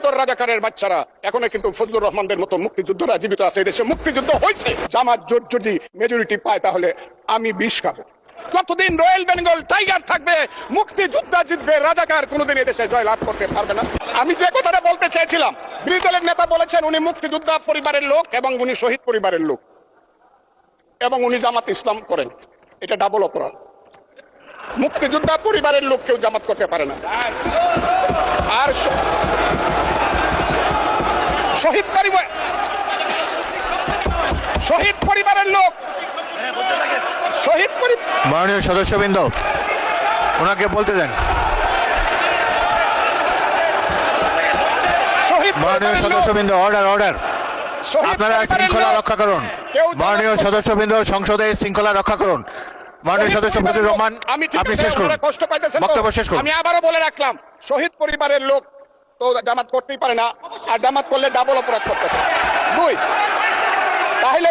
বদর রাজাকারের বাচ্চারা এখনো কিন্তু ফজলুর রহমানদের মতো মুক্তিযোদ্ধারা জীবিত আছে। দেশে মুক্তিযুদ্ধ হয়েছে। জামাত জোট যদি মেজরিটি পায় তাহলে আমি বিষ খাবো। যতদিন রয়্যাল বেঙ্গল টাইগার থাকবে, মুক্তিযোদ্ধা জিতবে, রাজাকার কোনোদিন এদেশে জয়লাভ করতে পারবে না। আমি যে কথাটা বলতে চেয়েছিলাম, বিরোধী দলের নেতা বলেছেন উনি মুক্তিযোদ্ধা পরিবারের লোক এবং উনি শহীদ পরিবারের লোক এবং উনি জামাত ইসলাম করেন। এটা ডাবল অপরাধ। মুক্তিযোদ্ধা পরিবারের লোক কেউ জামাত করতে পারে না। আর শহীদ পরিবারের লোক, মাননীয় সদস্যবৃন্দ, ওনাকে বলতে দেন। মাননীয় সদস্যবৃন্দ, অর্ডার অর্ডার। আপনারা শৃঙ্খলা রক্ষা করুন। মাননীয় সদস্যবৃন্দ, সংসদে শৃঙ্খলা রক্ষা করুন। মাননীয় সদস্য ফজলুর রহমান, আপনি শেষ করুন, কষ্ট পাইতেছেন, বক্তব্য শেষ করুন। আমি আবারও বলে রাখলাম, শহীদ পরিবারের লোক তো জামাত করতেই পারে না, আর জামাত করলে ডাবল অপরাধ করতেছে। দুই, তাহলে